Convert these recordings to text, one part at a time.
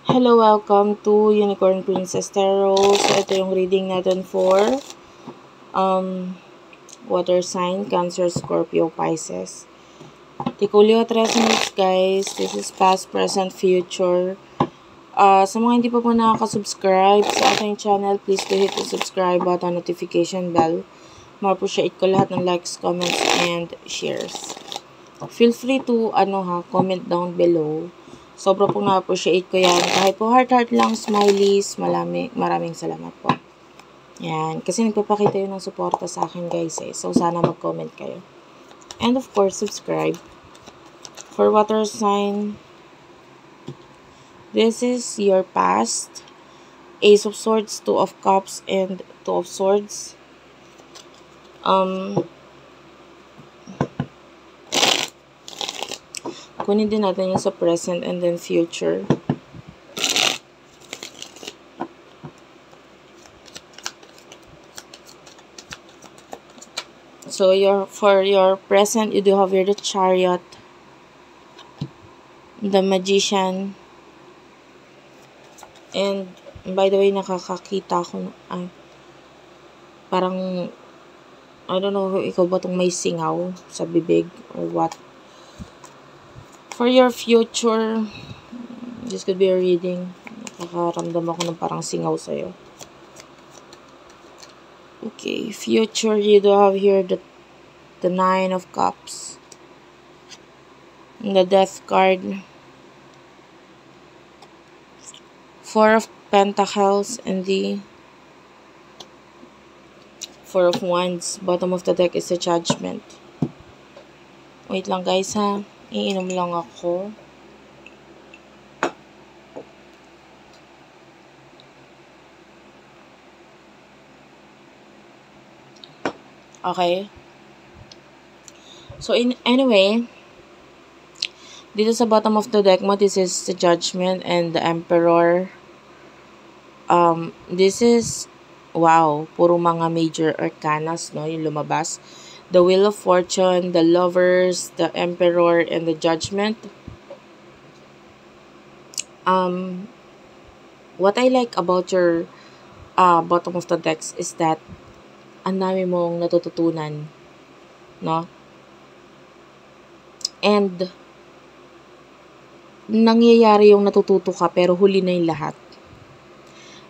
Hello, welcome to Unicorn Princess Tarot. So, ito yung reading natin for water sign, Cancer, Scorpio, Pisces. Tikulio at resonates, guys. This is past, present, future. Sa mga hindi pa po nakaka-subscribe sa aking channel, please do hit the subscribe button, notification bell. Ma-appreciate ko lahat ng likes, comments, and shares. Feel free to comment down below. Sobra pong na-appreciate ko yan. Kahit po heart lang, smileys, maraming salamat po. Yan. Kasi nagpapakita yun ng suporta sa akin, guys. So, sana mag-comment kayo. And of course, subscribe. For water sign, this is your past. Ace of Swords, Two of Cups, and Two of Swords. Kunin din natin yung sa present and then future. So, for your present, you do have here the Chariot, the Magician, and by the way, nakakakita ko parang I don't know, ikaw ba itong may singaw sa bibig or what? For your future, this could be a reading. Nakakaramdam ako ng parang singaw sa'yo. Okay, future, you do have here the Nine of Cups. The Death card. Four of Pentacles and the Four of Wands. Bottom of the deck is the Judgment. Wait lang, guys, ha. Iinom lang ako. Okay. So, anyway, dito sa bottom of the deck mo, this is the Judgment and the Emperor. This is, wow, puro mga major arcanas, no, yung lumabas. The Wheel of Fortune, the Lovers, the Emperor, and the Judgment. What I like about your bottom of the decks is that ang dami mong natututunan, no? And nangyayari yung natututo ka pero huli na yung lahat.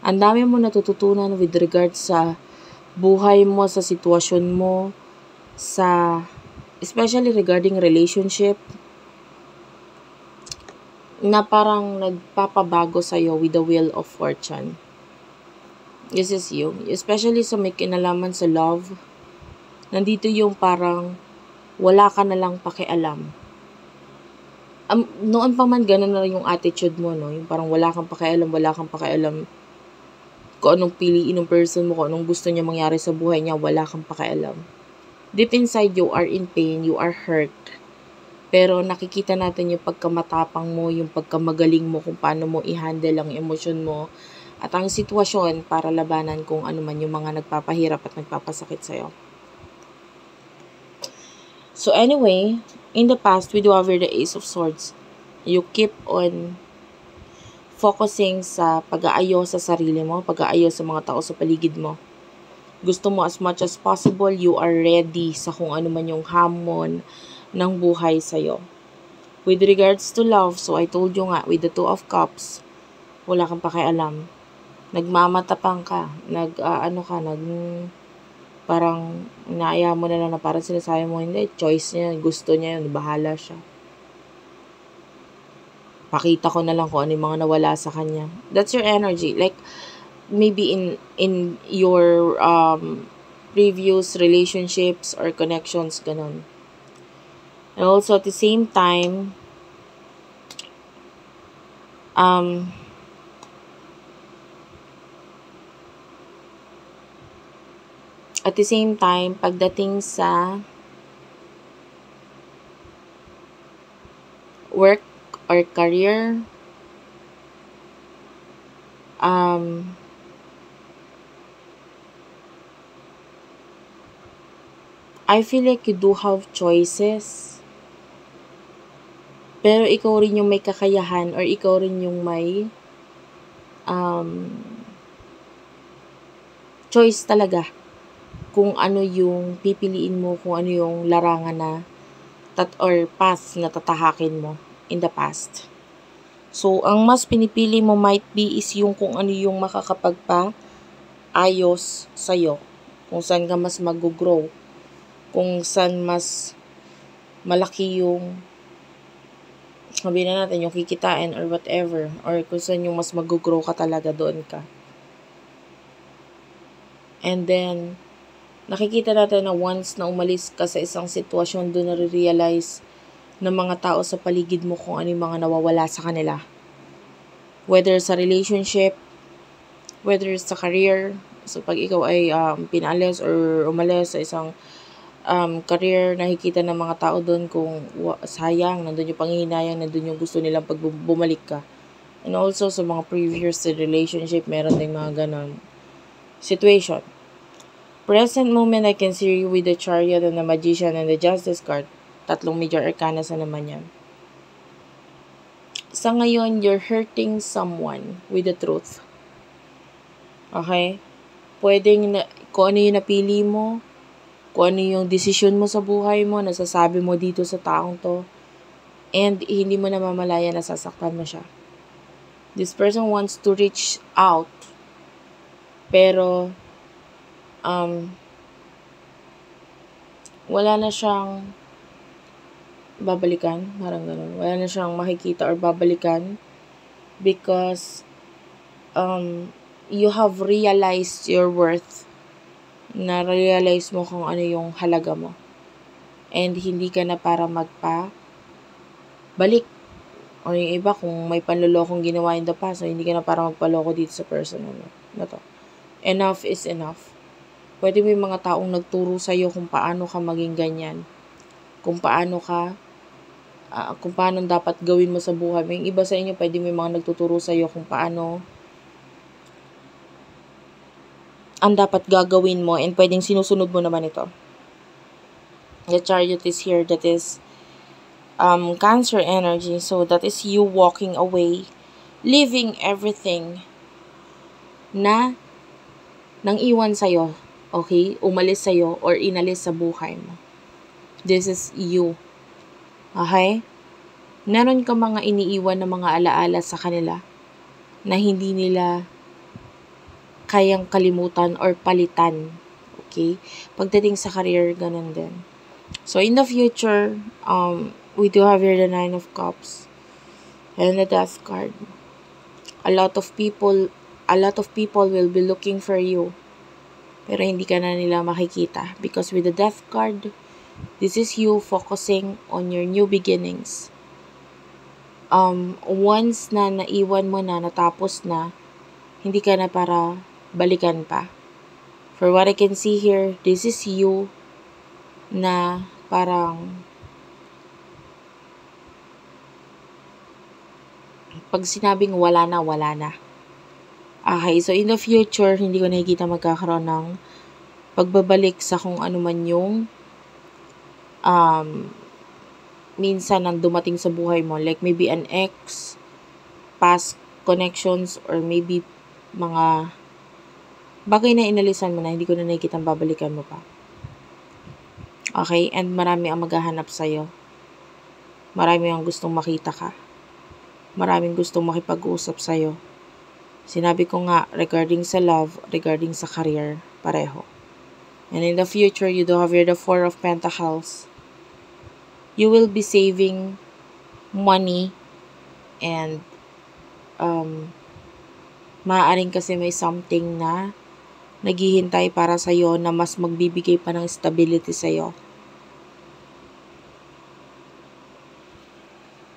Ang dami mo natututunan with regards sa buhay mo, sa sitwasyon mo, especially regarding relationship, na parang nagpapabago sa'yo with the Wheel of Fortune. This is you. Especially sa may kinalaman sa love. Nandito yung parang wala ka na lang pakialam. Noon pa man ganun na yung attitude mo, no? Yung parang wala kang pakialam kung anong piliin ng person mo, kung anong gusto niya mangyari sa buhay niya, wala kang pakialam. Deep inside, you are in pain, you are hurt. Pero nakikita natin yung pagkamatapang mo, yung pagkamagaling mo, kung paano mo i-handle ang emosyon mo, at ang sitwasyon para labanan kung ano man yung mga nagpapahirap at nagpapasakit sa'yo. So anyway, in the past, we do have the Ace of Swords. You keep on focusing sa pag-aayos sa sarili mo, pag-aayos sa mga tao sa paligid mo. Gusto mo as much as possible, you are ready sa kung ano man yung hamon ng buhay sa'yo. With regards to love, so I told you nga, with the Two of Cups, wala kang pakialam. Nagmamatapang ka, parang inaaya mo na lang na parang sinasabi mo, hindi, choice niya, gusto niya yun, bahala siya. Pakita ko na lang kung ano yung mga nawala sa kanya. That's your energy. Like, maybe in your previous relationships or connections, ganun. And also, at the same time, pagdating sa work or career, I feel like you do have choices. Pero ikaw rin yung may kakayahan or ikaw rin yung may choice talaga kung ano yung pipiliin mo, kung ano yung larangan na or path na tatahakin mo in the past. So, ang mas pinipili mo might be is yung kung ano yung makakapagpa-ayos sa'yo. Kung saan ka mas mag-grow. Kung saan mas malaki yung, sabihin na natin, yung kikitain or whatever. Or kung saan yung mas mag-grow ka talaga, doon ka. And then, nakikita natin na once na umalis ka sa isang sitwasyon, doon na-realize ng mga tao sa paligid mo kung ano yung mga nawawala sa kanila. Whether sa relationship, whether sa career. So, pag ikaw ay pinalis or umalis sa isang career, nakikita ng mga tao doon kung sayang, nandun yung panghihinayang, nandun yung gusto nilang pag bumalik ka. And also, sa mga previous relationship, meron din mga ganon situation. Present moment, I can see you with the Chariot and the Magician and the Justice card. 3 major arcana sa naman yan. Sa ngayon, you're hurting someone with the truth. Okay? Pwedeng kung ano yung napili mo, kung ano yung desisyon mo sa buhay mo, nasasabi mo dito sa taong to, and hindi mo namamalaya na sasaktan mo siya. This person wants to reach out, pero wala na siyang babalikan, parang ganun. Wala na siyang makikita or babalikan because you have realized your worth. Na-realize mo kung ano yung halaga mo. And hindi ka na para magpa-balik. O yung iba, kung may panlolokong ginawa in the past, so hindi ka na para magpaloko dito sa person na to. Enough is enough. Pwede may mga taong nagturo sa'yo kung paano ka maging ganyan. Kung paano dapat gawin mo sa buhay. May iba sa inyo, pwede may mga nagtuturo sa'yo kung paano ang dapat gagawin mo, and pwedeng sinusunod mo naman ito. The Chariot is here, that is Cancer energy. So that is you walking away, leaving everything na nang iwan sa'yo, okay? Umalis sa'yo or inalis sa buhay mo. This is you. Okay? Meron ka mga iniiwan na mga alaala sa kanila na hindi nila kayang kalimutan or palitan. Okay? Pagdating sa career, ganun din. So, in the future, we do have here the 9 of Cups and the Death card. A lot of people will be looking for you, pero hindi ka na nila makikita because with the Death card, this is you focusing on your new beginnings. Once na naiwan mo na, natapos na, hindi ka na para balikan pa. For what I can see here, this is you na parang pag sinabing wala na, wala na. Okay, so in the future, hindi ko nakikita magkakaroon ng pagbabalik sa kung ano man yung minsan nang dumating sa buhay mo. Like maybe an ex, past connections, or maybe mga bagay na inalisan mo na hindi ko na nakikita babalikan mo pa. Okay? And marami ang maghahanap sa'yo. Marami ang gustong makita ka. Maraming gustong makipag-usap sa'yo. Sinabi ko nga, regarding sa love, regarding sa career, pareho. And in the future, you do have here the 4 of Pentacles. You will be saving money and maaaring kasi may something na naghihintay para sa'yo na mas magbibigay pa ng stability sa'yo.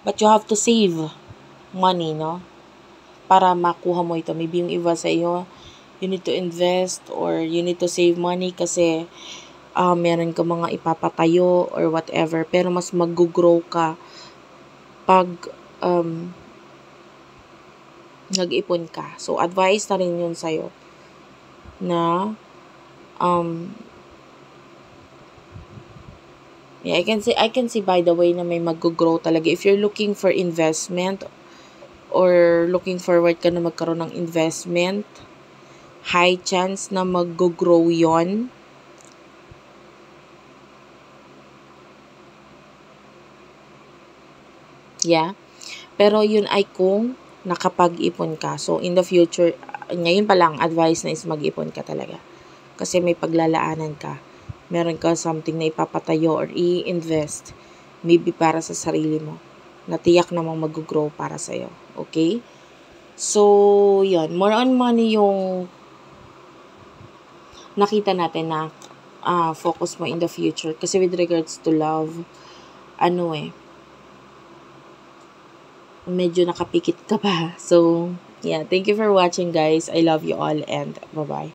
But you have to save money, no? Para makuha mo ito. Maybe yung iba sa iyo, you need to invest or you need to save money kasi meron ka mga ipapatayo or whatever. Pero mas mag-grow ka pag nag-ipon ka. So, advice na rin yun sa'yo na I can see by the way na may mag-grow talaga. If you're looking for investment or looking forward ka na magkaroon ng investment, high chance na mag-grow yon. Yeah. Pero yun ay kung nakapag-ipon ka. So, in the future, ngayon pa lang, advice na is mag-ipon ka talaga. Kasi may paglalaanan ka. Meron ka something na ipapatayo or i-invest. Maybe para sa sarili mo. Natiyak namang mag-grow para sa'yo. Okay? So, yun. More on money yung nakita natin na focus mo in the future. Kasi with regards to love, medyo nakapikit ka pa. So, yeah. Thank you for watching, guys. I love you all and bye-bye.